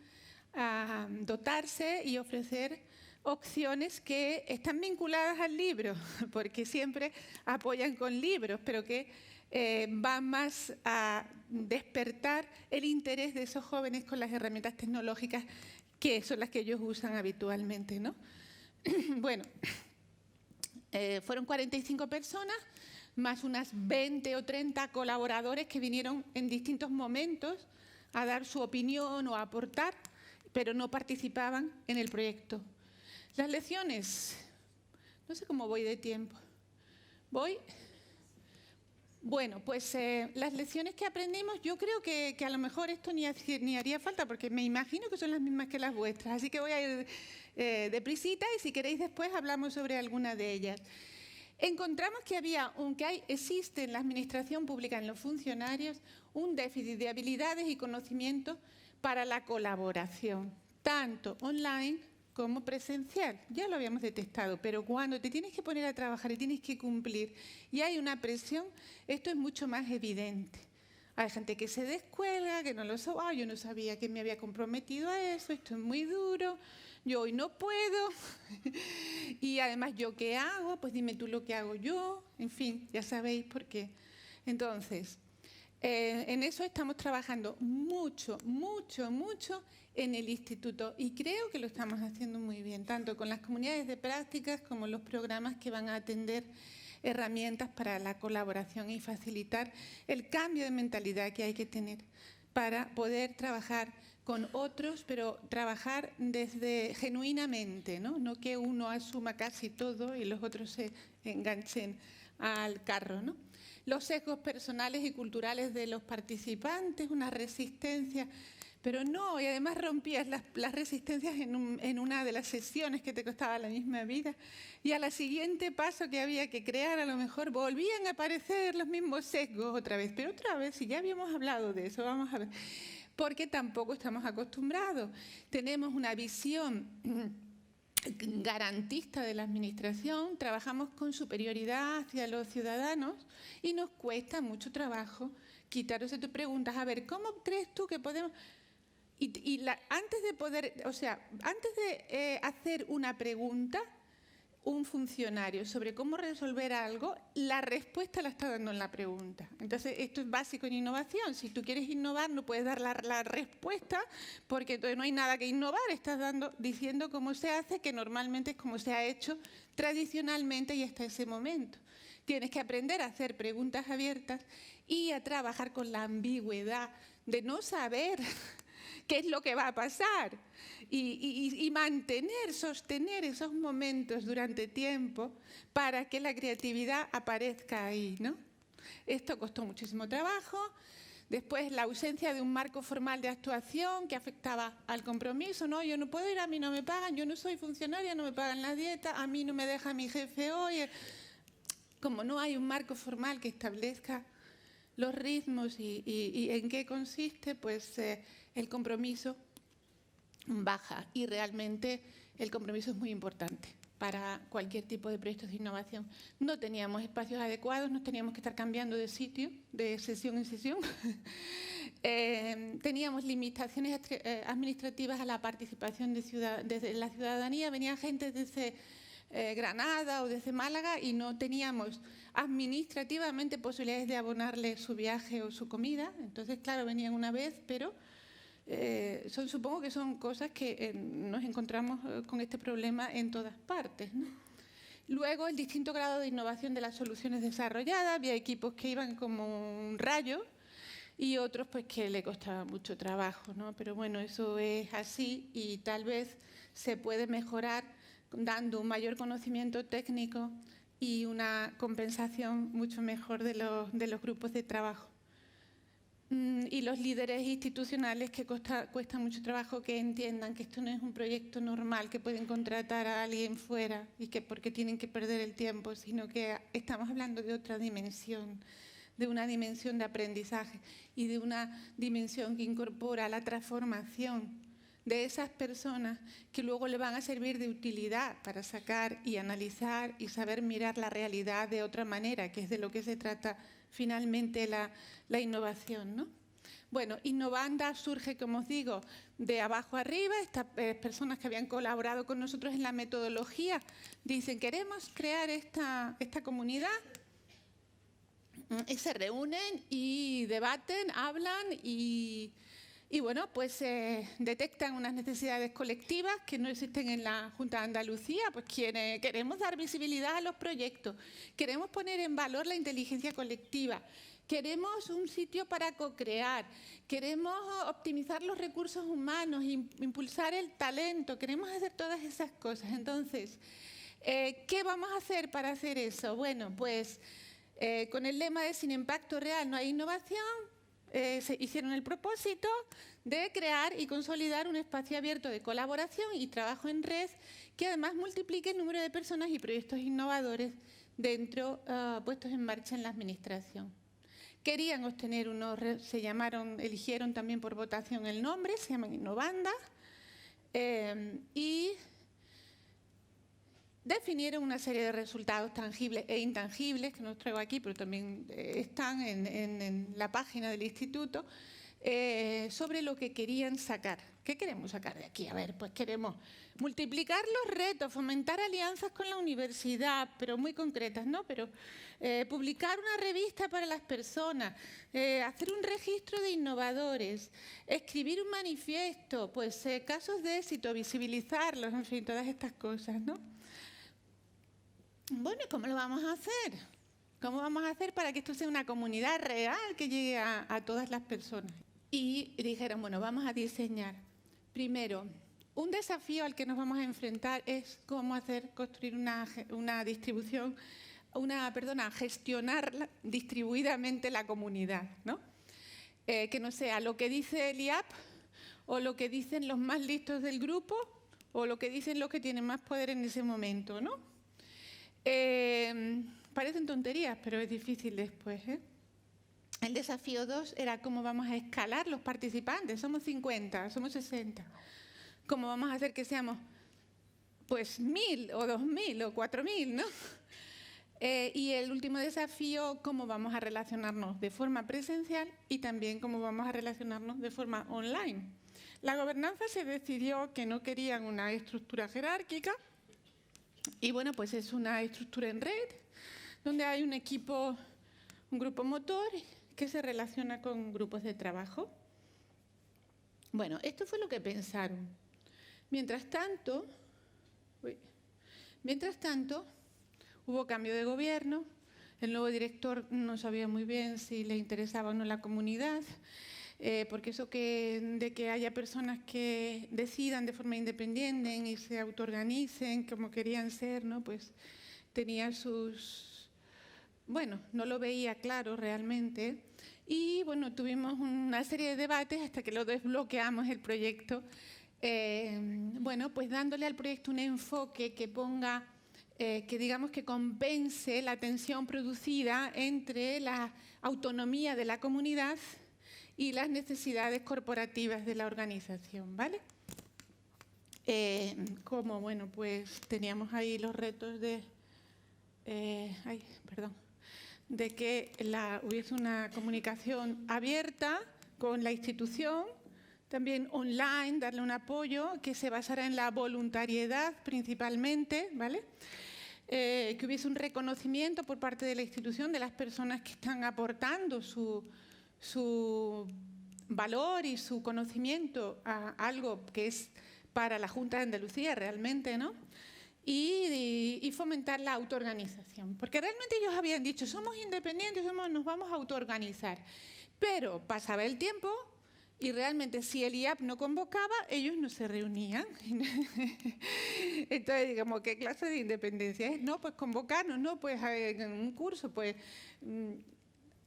dotarse y ofrecer opciones que están vinculadas al libro, porque siempre apoyan con libros, pero que van más a despertar el interés de esos jóvenes con las herramientas tecnológicas que son las que ellos usan habitualmente, ¿no? Bueno, fueron 45 personas, más unas 20 o 30 colaboradores que vinieron en distintos momentos a dar su opinión o a aportar, pero no participaban en el proyecto. Las lecciones, no sé cómo voy de tiempo. Bueno, pues las lecciones que aprendimos, yo creo que a lo mejor esto ni haría falta, porque me imagino que son las mismas que las vuestras, así que voy a ir deprisita y si queréis después hablamos sobre alguna de ellas. Encontramos que existe en la administración pública, en los funcionarios, un déficit de habilidades y conocimientos para la colaboración, tanto online como presencial. Ya lo habíamos detectado, pero cuando te tienes que poner a trabajar y tienes que cumplir y hay una presión, esto es mucho más evidente. Hay gente que se descuelga, que no lo sabe, yo no sabía que me había comprometido a eso, esto es muy duro, yo hoy no puedo, y además, ¿yo qué hago? Pues dime tú lo que hago yo, en fin, ya sabéis por qué. Entonces, en eso estamos trabajando mucho, mucho, mucho en el instituto y creo que lo estamos haciendo muy bien, tanto con las comunidades de prácticas como los programas que van a atender herramientas para la colaboración y facilitar el cambio de mentalidad que hay que tener para poder trabajar con otros, pero trabajar desde genuinamente, ¿no? No que uno asuma casi todo y los otros se enganchen al carro, ¿no? Los sesgos personales y culturales de los participantes, una resistencia, pero no, y además rompías las resistencias en una de las sesiones que te costaba la misma vida, y a la siguiente paso que había que crear, a lo mejor volvían a aparecer los mismos sesgos otra vez, pero otra vez, si ya habíamos hablado de eso, vamos a ver, porque tampoco estamos acostumbrados. Tenemos una visión garantista de la administración, trabajamos con superioridad hacia los ciudadanos y nos cuesta mucho trabajo quitaros de tus preguntas. A ver, ¿cómo crees tú que podemos...? Antes de poder, o sea, antes de hacer una pregunta, un funcionario sobre cómo resolver algo, la respuesta la está dando en la pregunta. Entonces, esto es básico en innovación. Si tú quieres innovar, no puedes dar la respuesta porque entonces no hay nada que innovar. Estás diciendo cómo se hace, que normalmente es como se ha hecho tradicionalmente y hasta ese momento. Tienes que aprender a hacer preguntas abiertas y a trabajar con la ambigüedad de no saber qué es lo que va a pasar y mantener, sostener esos momentos durante tiempo para que la creatividad aparezca ahí, ¿no? Esto costó muchísimo trabajo. Después, la ausencia de un marco formal de actuación que afectaba al compromiso, ¿no? Yo no puedo ir, a mí no me pagan, yo no soy funcionaria, no me pagan la dieta, a mí no me deja mi jefe hoy. Como no hay un marco formal que establezca los ritmos y en qué consiste, pues el compromiso baja y realmente el compromiso es muy importante para cualquier tipo de proyectos de innovación. No teníamos espacios adecuados, nos teníamos que estar cambiando de sitio, de sesión en sesión. Teníamos limitaciones administrativas a la participación desde la ciudadanía. Venía gente desde Granada o desde Málaga y no teníamos administrativamente posibilidades de abonarle su viaje o su comida. Entonces, claro, venían una vez, pero supongo que son cosas que nos encontramos con este problema en todas partes, ¿no? Luego, el distinto grado de innovación de las soluciones desarrolladas. Había equipos que iban como un rayo y otros pues que le costaba mucho trabajo, ¿no? Pero bueno, eso es así y tal vez se puede mejorar dando un mayor conocimiento técnico y una compensación mucho mejor de los grupos de trabajo. Y los líderes institucionales que cuesta mucho trabajo que entiendan que esto no es un proyecto normal, que pueden contratar a alguien fuera y que porque tienen que perder el tiempo, sino que estamos hablando de otra dimensión, de una dimensión de aprendizaje y de una dimensión que incorpora la transformación de esas personas que luego le van a servir de utilidad para sacar y analizar y saber mirar la realidad de otra manera, que es de lo que se trata finalmente la innovación, ¿no? Bueno, Innovanda surge, como os digo, de abajo arriba. Estas personas que habían colaborado con nosotros en la metodología dicen, queremos crear esta comunidad. Y se reúnen y debaten, hablan y bueno, pues detectan unas necesidades colectivas que no existen en la Junta de Andalucía, pues queremos dar visibilidad a los proyectos, queremos poner en valor la inteligencia colectiva, queremos un sitio para co-crear, queremos optimizar los recursos humanos, impulsar el talento, queremos hacer todas esas cosas. Entonces, ¿qué vamos a hacer para hacer eso? Bueno, pues con el lema de sin impacto real no hay innovación, se hicieron el propósito de crear y consolidar un espacio abierto de colaboración y trabajo en red que además multiplique el número de personas y proyectos innovadores puestos en marcha en la administración. Querían obtener eligieron también por votación el nombre, se llaman Innovanda, y definieron una serie de resultados tangibles e intangibles, que no os traigo aquí, pero también están en la página del instituto, sobre lo que querían sacar, ¿Qué queremos sacar de aquí? A ver, pues queremos multiplicar los retos, fomentar alianzas con la universidad, pero muy concretas, ¿no? Pero publicar una revista para las personas, hacer un registro de innovadores, escribir un manifiesto, pues casos de éxito, visibilizarlos, en fin, todas estas cosas, ¿no? Bueno, ¿y cómo lo vamos a hacer? ¿Cómo vamos a hacer para que esto sea una comunidad real que llegue a todas las personas? Y dijeron, bueno, vamos a diseñar. Primero, un desafío al que nos vamos a enfrentar es cómo construir una distribución, gestionar distribuidamente la comunidad, ¿no? Que no sea lo que dice el IAP o lo que dicen los más listos del grupo o lo que dicen los que tienen más poder en ese momento, ¿no? Parecen tonterías, pero es difícil después, ¿eh? El desafío 2 era cómo vamos a escalar los participantes. Somos 50, somos 60. ¿Cómo vamos a hacer que seamos, pues, 1000 o 2000 o 4000, ¿no? Y el último desafío, cómo vamos a relacionarnos de forma presencial y también cómo vamos a relacionarnos de forma online. La gobernanza se decidió que no querían una estructura jerárquica y, bueno, pues es una estructura en red donde hay un equipo, un grupo motor que se relaciona con grupos de trabajo. Bueno, esto fue lo que pensaron. Mientras tanto, hubo cambio de gobierno, el nuevo director no sabía muy bien si le interesaba o no la comunidad, porque eso de que haya personas que decidan de forma independiente y se autoorganicen como querían ser, ¿no? Pues tenía sus... Bueno, no lo veía claro realmente. Y bueno, tuvimos una serie de debates hasta que lo desbloqueamos el proyecto. Bueno, pues dándole al proyecto un enfoque que ponga, que digamos que compense la tensión producida entre la autonomía de la comunidad y las necesidades corporativas de la organización, ¿vale? Como, bueno, pues teníamos ahí los retos de... de que hubiese una comunicación abierta con la institución, también online, darle un apoyo que se basara en la voluntariedad principalmente, ¿vale? Que hubiese un reconocimiento por parte de la institución de las personas que están aportando su valor y su conocimiento a algo que es para la Junta de Andalucía realmente, ¿no? Y fomentar la autoorganización. Porque realmente ellos habían dicho, somos independientes, nos vamos a autoorganizar. Pero pasaba el tiempo y realmente si el IAP no convocaba, ellos no se reunían. Entonces, digamos, ¿qué clase de independencia es? No, pues convocarnos, no, pues en un curso, pues...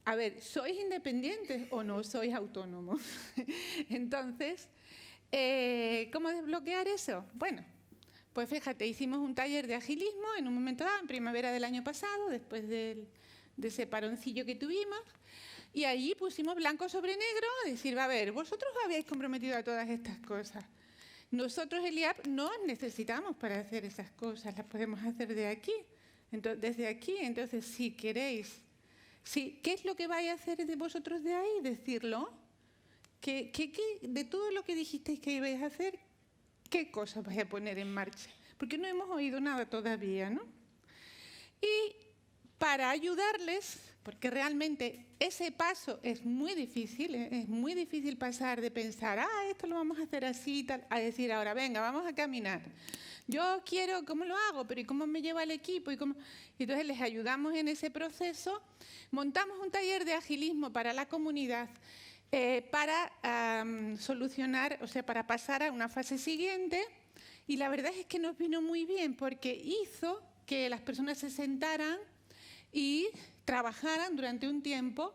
A ver, ¿sois independientes o no sois autónomos? Entonces, ¿cómo desbloquear eso? Bueno, pues fíjate, hicimos un taller de agilismo en un momento dado, en primavera del año pasado, después de ese paroncillo que tuvimos, y allí pusimos blanco sobre negro, a decir, a ver, vosotros os habéis comprometido a todas estas cosas. Nosotros, el IAP, no necesitamos para hacer esas cosas, las podemos hacer desde aquí. Entonces, si queréis, ¿qué es lo que vais a hacer de vosotros de ahí? Decirlo. De todo lo que dijisteis que ibais a hacer, ¿qué cosas vais a poner en marcha? Porque no hemos oído nada todavía, ¿no? Y para ayudarles, porque realmente ese paso es muy difícil pasar de pensar, esto lo vamos a hacer así y tal, a decir ahora, venga, vamos a caminar. Yo quiero, ¿cómo lo hago? Pero ¿y cómo me lleva el equipo? Y entonces les ayudamos en ese proceso. Montamos un taller de agilismo para la comunidad para solucionar, o sea, para pasar a una fase siguiente. Y la verdad es que nos vino muy bien porque hizo que las personas se sentaran y trabajaran durante un tiempo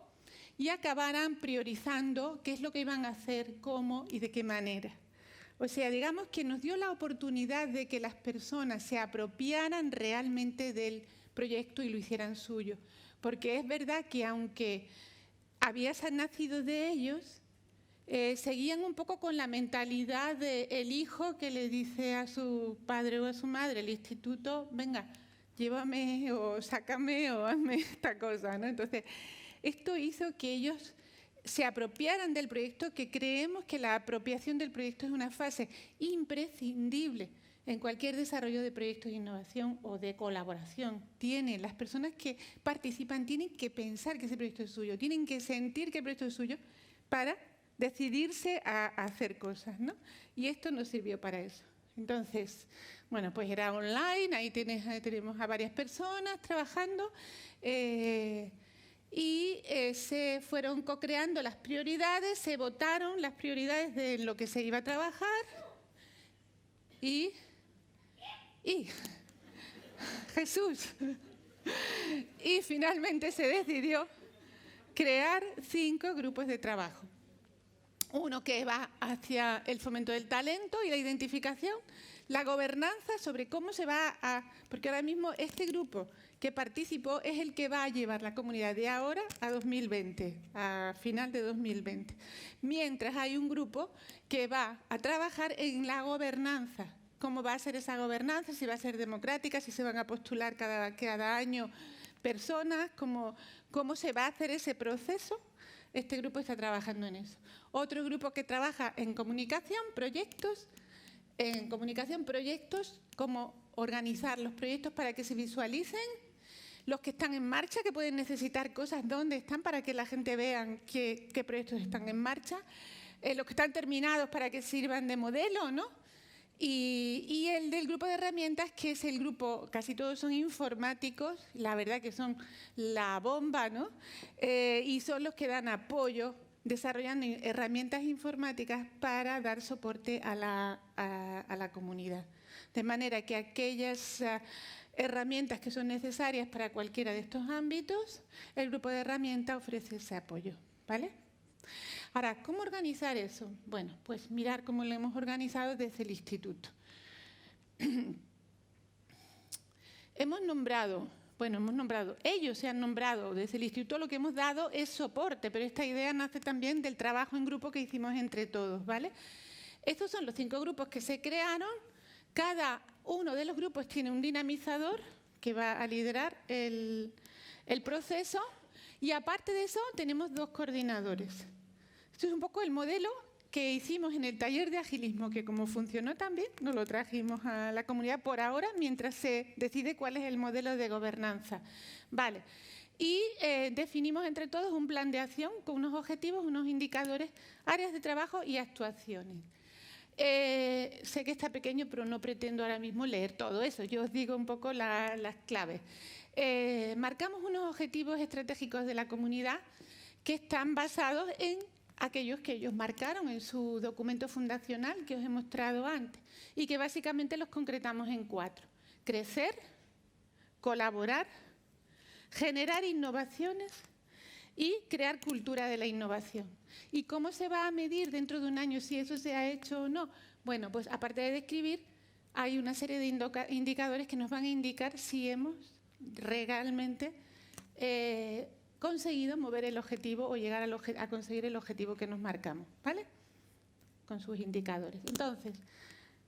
y acabaran priorizando qué es lo que iban a hacer, cómo y de qué manera. O sea, digamos que nos dio la oportunidad de que las personas se apropiaran realmente del proyecto y lo hicieran suyo. Porque es verdad que aunque había nacido de ellos, seguían un poco con la mentalidad del hijo que le dice a su padre o a su madre, el instituto, venga, llévame o sácame o hazme esta cosa, ¿no? Entonces, esto hizo que ellos se apropiaran del proyecto, que creemos que la apropiación del proyecto es una fase imprescindible en cualquier desarrollo de proyectos de innovación o de colaboración. Las personas que participan tienen que pensar que ese proyecto es suyo, tienen que sentir que el proyecto es suyo para decidirse a hacer cosas, ¿no? Y esto nos sirvió para eso. Entonces, bueno, pues era online, ahí tenemos a varias personas trabajando y se fueron co-creando las prioridades, se votaron las prioridades de lo que se iba a trabajar y Jesús. Y finalmente se decidió crear 5 grupos de trabajo. Uno que va hacia el fomento del talento y la identificación, la gobernanza sobre cómo se va a... Porque ahora mismo este grupo que participó es el que va a llevar la comunidad de ahora a 2020, a final de 2020. Mientras hay un grupo que va a trabajar en la gobernanza. ¿Cómo va a ser esa gobernanza? Si va a ser democrática, si se van a postular cada año personas, cómo se va a hacer ese proceso. Este grupo está trabajando en eso. Otro grupo que trabaja en comunicación, proyectos, cómo organizar los proyectos para que se visualicen, los que están en marcha, que pueden necesitar cosas, dónde están para que la gente vea qué proyectos están en marcha, los que están terminados para que sirvan de modelo, ¿no? Y el del grupo de herramientas, que es el grupo, casi todos son informáticos, la verdad que son la bomba, ¿no? Y son los que dan apoyo, desarrollando herramientas informáticas para dar soporte a la comunidad. De manera que aquellas herramientas que son necesarias para cualquiera de estos ámbitos, el grupo de herramientas ofrece ese apoyo, ¿vale? Ahora, ¿cómo organizar eso? Bueno, pues mirar cómo lo hemos organizado desde el instituto. Ellos se han nombrado desde el instituto, lo que hemos dado es soporte, pero esta idea nace también del trabajo en grupo que hicimos entre todos, ¿vale? Estos son los 5 grupos que se crearon. Cada uno de los grupos tiene un dinamizador que va a liderar el proceso y aparte de eso tenemos 2 coordinadores. Esto es un poco el modelo que hicimos en el taller de agilismo, que como funcionó tan bien, nos lo trajimos a la comunidad por ahora, mientras se decide cuál es el modelo de gobernanza. Vale. Y definimos entre todos un plan de acción con unos objetivos, unos indicadores, áreas de trabajo y actuaciones. Sé que está pequeño, pero no pretendo ahora mismo leer todo eso. Yo os digo un poco las claves. Marcamos unos objetivos estratégicos de la comunidad que están basados en aquellos que ellos marcaron en su documento fundacional que os he mostrado antes y que básicamente los concretamos en 4. Crecer, colaborar, generar innovaciones y crear cultura de la innovación. ¿Y cómo se va a medir dentro de un año si eso se ha hecho o no? Bueno, pues aparte de describir, hay una serie de indicadores que nos van a indicar si hemos realmente conseguido mover el objetivo o llegar a conseguir el objetivo que nos marcamos, ¿vale? Con sus indicadores. Entonces,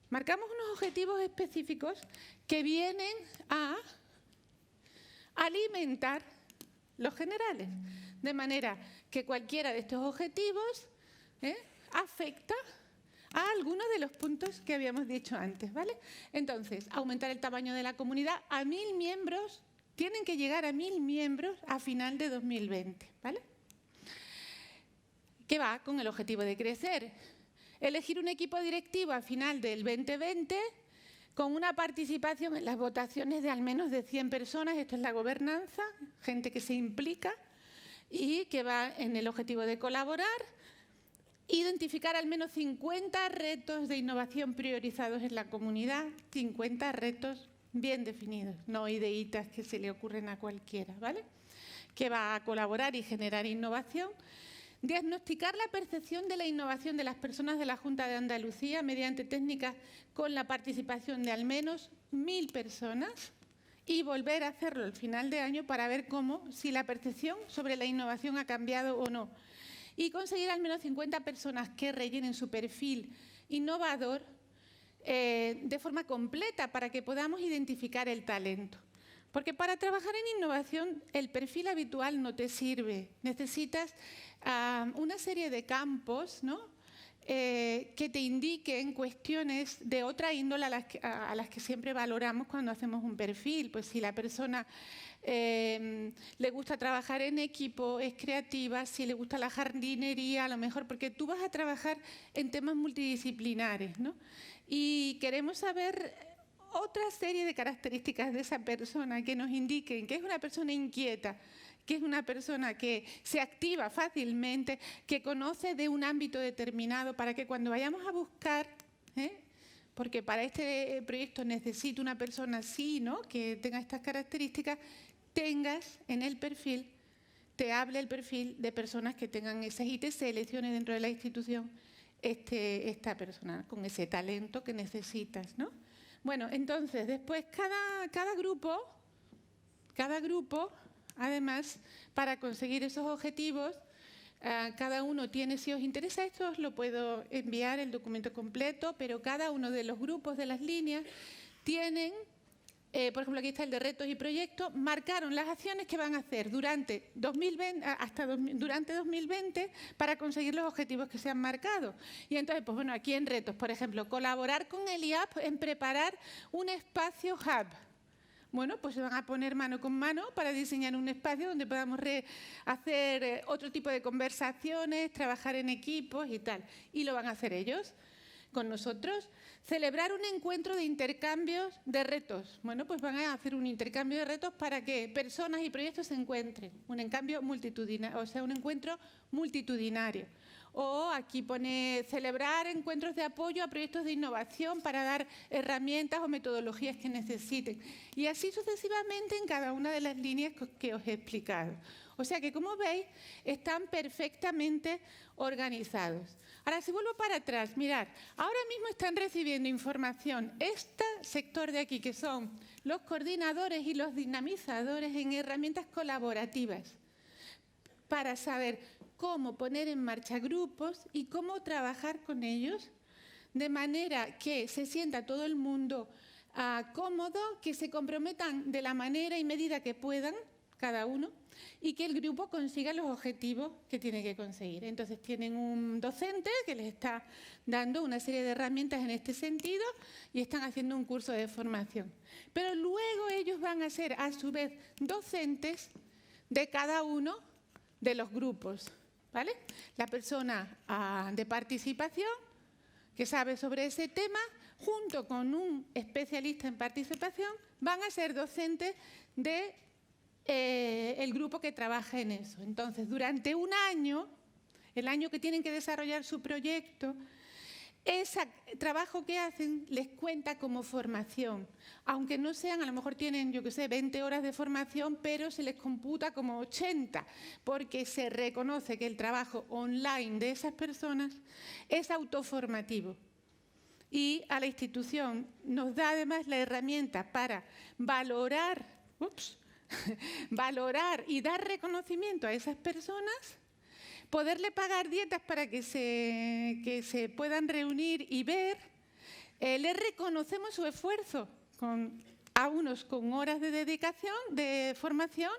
marcamos unos objetivos específicos que vienen a alimentar los generales, de manera que cualquiera de estos objetivos afecta a algunos de los puntos que habíamos dicho antes, ¿vale? Entonces, aumentar el tamaño de la comunidad a 1000 miembros. Tienen que llegar a 1000 miembros a final de 2020, ¿vale? ¿Qué va con el objetivo de crecer? Elegir un equipo directivo a final del 2020 con una participación en las votaciones de al menos de 100 personas. Esto es la gobernanza, gente que se implica y que va en el objetivo de colaborar. Identificar al menos 50 retos de innovación priorizados en la comunidad, 50 retos bien definidos, no ideitas que se le ocurren a cualquiera, ¿vale? Que va a colaborar y generar innovación. Diagnosticar la percepción de la innovación de las personas de la Junta de Andalucía mediante técnicas con la participación de al menos 1000 personas y volver a hacerlo al final de año para ver si la percepción sobre la innovación ha cambiado o no. Y conseguir al menos 50 personas que rellenen su perfil innovador de forma completa para que podamos identificar el talento. Porque para trabajar en innovación el perfil habitual no te sirve. Necesitas una serie de campos, ¿no? Que te indiquen cuestiones de otra índole a las que siempre valoramos cuando hacemos un perfil. Pues si la persona le gusta trabajar en equipo, es creativa, si le gusta la jardinería, a lo mejor, porque tú vas a trabajar en temas multidisciplinares, ¿no? Y queremos saber otra serie de características de esa persona que nos indiquen que es una persona inquieta, que es una persona que se activa fácilmente, que conoce de un ámbito determinado, para que cuando vayamos a buscar, porque para este proyecto necesito una persona así, ¿no?, que tenga estas características, tengas en el perfil, te hable el perfil de personas que tengan esas y te seleccione dentro de la institución esta persona con ese talento que necesitas, ¿no? Bueno, entonces, después cada grupo, además, para conseguir esos objetivos, cada uno tiene, si os interesa esto, os lo puedo enviar el documento completo, pero cada uno de los grupos de las líneas tienen, por ejemplo, aquí está el de retos y proyectos, marcaron las acciones que van a hacer durante 2020, durante 2020 para conseguir los objetivos que se han marcado. Y entonces, pues bueno, aquí en retos, por ejemplo, colaborar con el IAP en preparar un espacio hub. Bueno, pues se van a poner mano con mano para diseñar un espacio donde podamos hacer otro tipo de conversaciones, trabajar en equipos y tal. Y lo van a hacer ellos con nosotros. Celebrar un encuentro de intercambios de retos. Bueno, pues van a hacer un intercambio de retos para que personas y proyectos se encuentren. Un encuentro multitudinario. O aquí pone celebrar encuentros de apoyo a proyectos de innovación para dar herramientas o metodologías que necesiten. Y así sucesivamente en cada una de las líneas que os he explicado. O sea que, como veis, están perfectamente organizados. Ahora, si vuelvo para atrás, mirad, ahora mismo están recibiendo información este sector de aquí, que son los coordinadores y los dinamizadores en herramientas colaborativas, para saber cómo poner en marcha grupos y cómo trabajar con ellos, de manera que se sienta todo el mundo cómodo, que se comprometan de la manera y medida que puedan, cada uno, y que el grupo consiga los objetivos que tiene que conseguir. Entonces tienen un docente que les está dando una serie de herramientas en este sentido y están haciendo un curso de formación. Pero luego ellos van a ser, a su vez, docentes de cada uno de los grupos, ¿vale? La persona de participación que sabe sobre ese tema, junto con un especialista en participación, van a ser docentes de el grupo que trabaja en eso. Entonces, durante un año, el año que tienen que desarrollar su proyecto, ese trabajo que hacen les cuenta como formación. Aunque no sean, a lo mejor tienen, yo qué sé, 20 horas de formación, pero se les computa como 80, porque se reconoce que el trabajo online de esas personas es autoformativo. Y a la institución nos da además la herramienta para valorar y dar reconocimiento a esas personas, poderle pagar dietas para que se puedan reunir y ver. Les reconocemos su esfuerzo, a unos con horas de dedicación, de formación,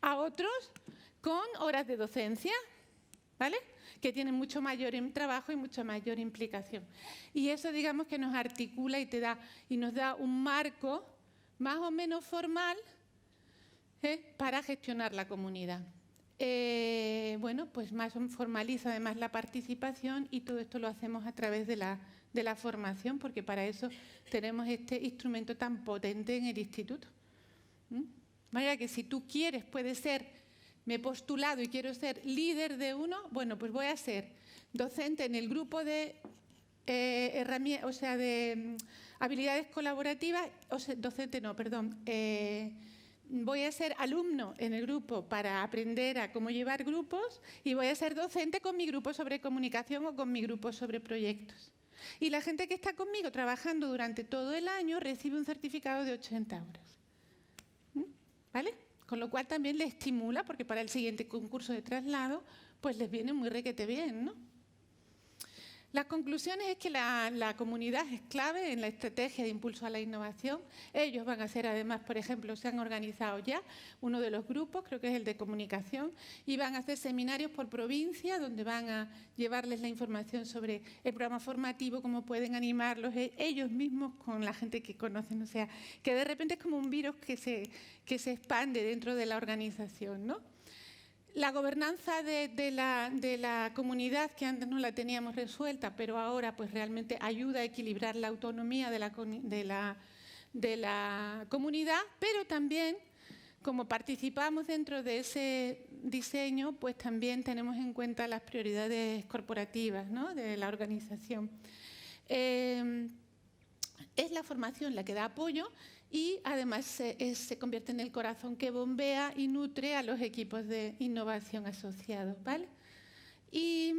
a otros con horas de docencia, ¿vale?, que tienen mucho mayor trabajo y mucha mayor implicación. Y eso, digamos, que nos articula y nos da un marco más o menos formal para gestionar la comunidad. Bueno, pues más formaliza además la participación, y todo esto lo hacemos a través de la formación, porque para eso tenemos este instrumento tan potente en el instituto. Vaya que si tú quieres, puede ser, me he postulado y quiero ser líder de uno, bueno, pues voy a ser docente en el grupo de habilidades colaborativas, voy a ser alumno en el grupo para aprender a cómo llevar grupos, y voy a ser docente con mi grupo sobre comunicación o con mi grupo sobre proyectos. Y la gente que está conmigo trabajando durante todo el año recibe un certificado de 80 horas. ¿Vale? Con lo cual también les estimula, porque para el siguiente concurso de traslado pues les viene muy requete bien, ¿no? Las conclusiones es que la comunidad es clave en la estrategia de impulso a la innovación. Ellos van a ser, además, por ejemplo, se han organizado ya uno de los grupos, creo que es el de comunicación, y van a hacer seminarios por provincia donde van a llevarles la información sobre el programa formativo, cómo pueden animarlos ellos mismos con la gente que conocen. O sea, que de repente es como un virus que se expande dentro de la organización, ¿no? La gobernanza de la comunidad, que antes no la teníamos resuelta, pero ahora pues realmente ayuda a equilibrar la autonomía de la comunidad, pero también, como participamos dentro de ese diseño, pues también tenemos en cuenta las prioridades corporativas, ¿no?, de la organización. Es la formación la que da apoyo y además se convierte en el corazón que bombea y nutre a los equipos de innovación asociados, ¿vale? Y,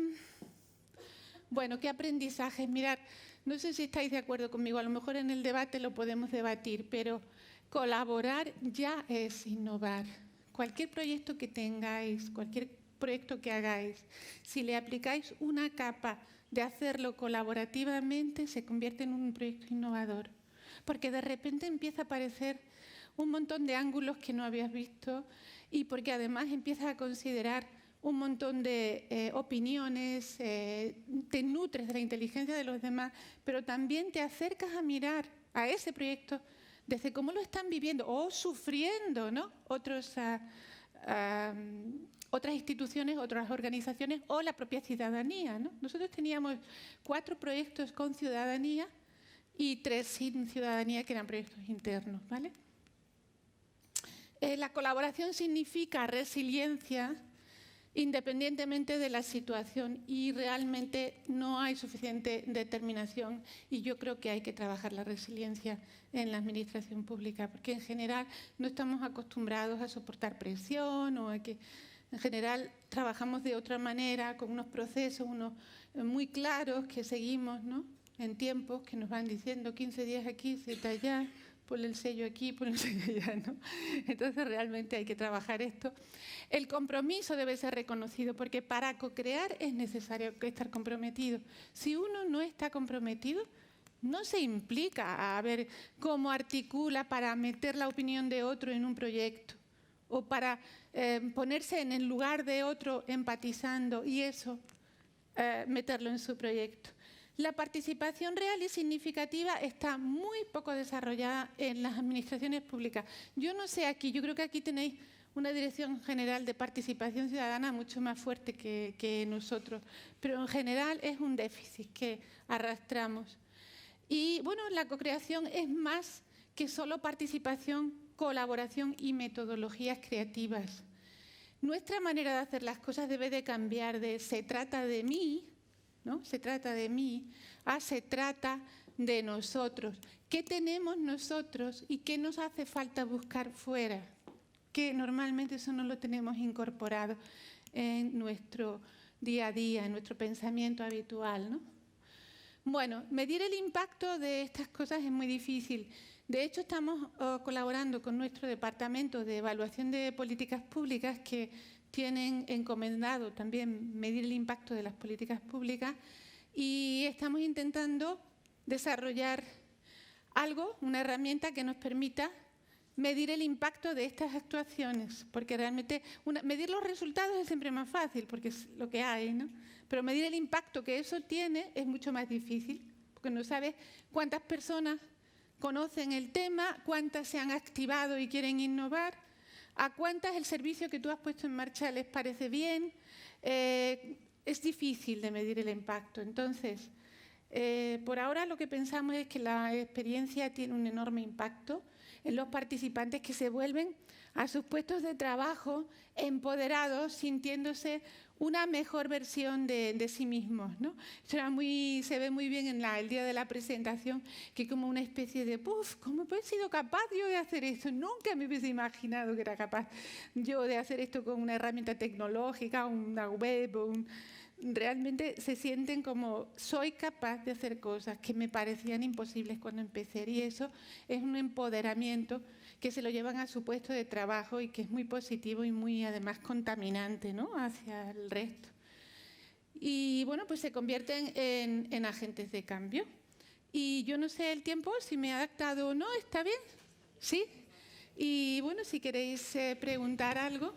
bueno, ¿qué aprendizajes? Mirad, no sé si estáis de acuerdo conmigo, a lo mejor en el debate lo podemos debatir, pero colaborar ya es innovar. Cualquier proyecto que tengáis, cualquier proyecto que hagáis, si le aplicáis una capa de hacerlo colaborativamente, se convierte en un proyecto innovador. Porque de repente empieza a aparecer un montón de ángulos que no habías visto y porque además empiezas a considerar un montón de opiniones, te nutres de la inteligencia de los demás, pero también te acercas a mirar a ese proyecto desde cómo lo están viviendo o sufriendo, ¿no?, otras instituciones, otras organizaciones o la propia ciudadanía, ¿no? Nosotros teníamos 4 proyectos con ciudadanía y 3 sin ciudadanía, que eran proyectos internos, ¿vale? La colaboración significa resiliencia independientemente de la situación y realmente no hay suficiente determinación y yo creo que hay que trabajar la resiliencia en la administración pública porque en general no estamos acostumbrados a soportar presión o a que en general trabajamos de otra manera con unos procesos muy claros que seguimos, ¿no?, en tiempos que nos van diciendo 15 días aquí, 7 allá, ponle el sello aquí, ponle el sello allá, ¿no? Entonces realmente hay que trabajar esto. El compromiso debe ser reconocido porque para co-crear es necesario estar comprometido. Si uno no está comprometido, no se implica a ver cómo articula para meter la opinión de otro en un proyecto o para ponerse en el lugar de otro empatizando y eso meterlo en su proyecto. La participación real y significativa está muy poco desarrollada en las administraciones públicas. Yo no sé aquí, yo creo que aquí tenéis una Dirección General de Participación Ciudadana mucho más fuerte que nosotros, pero en general es un déficit que arrastramos. Y bueno, la cocreación es más que solo participación, colaboración y metodologías creativas. Nuestra manera de hacer las cosas debe de cambiar de se trata de mí, ¿no?, se trata de mí, se trata de nosotros. ¿Qué tenemos nosotros y qué nos hace falta buscar fuera? Que normalmente eso no lo tenemos incorporado en nuestro día a día, en nuestro pensamiento habitual, ¿no? Bueno, medir el impacto de estas cosas es muy difícil. De hecho, estamos colaborando con nuestro departamento de evaluación de políticas públicas que tienen encomendado también medir el impacto de las políticas públicas y estamos intentando desarrollar algo, una herramienta que nos permita medir el impacto de estas actuaciones, porque realmente medir los resultados es siempre más fácil, porque es lo que hay, ¿no? Pero medir el impacto que eso tiene es mucho más difícil, porque no sabes cuántas personas conocen el tema, cuántas se han activado y quieren innovar, a cuántas el servicio que tú has puesto en marcha les parece bien. Es difícil de medir el impacto. Entonces, por ahora lo que pensamos es que la experiencia tiene un enorme impacto en los participantes que se vuelven a sus puestos de trabajo empoderados, sintiéndose una mejor versión de sí mismos, ¿no? Eso se ve muy bien en el día de la presentación, que como una especie de ¡puf! ¿Cómo he sido capaz yo de hacer esto? Nunca me hubiese imaginado que era capaz yo de hacer esto con una herramienta tecnológica, una web, realmente se sienten como soy capaz de hacer cosas que me parecían imposibles cuando empecé y eso es un empoderamiento que se lo llevan a su puesto de trabajo y que es muy positivo y muy además contaminante, ¿no?, hacia el resto. y bueno, pues se convierten en agentes de cambio. Y yo no sé el tiempo, si me he adaptado o no, ¿está bien? ¿Sí? Y bueno, si queréis preguntar algo.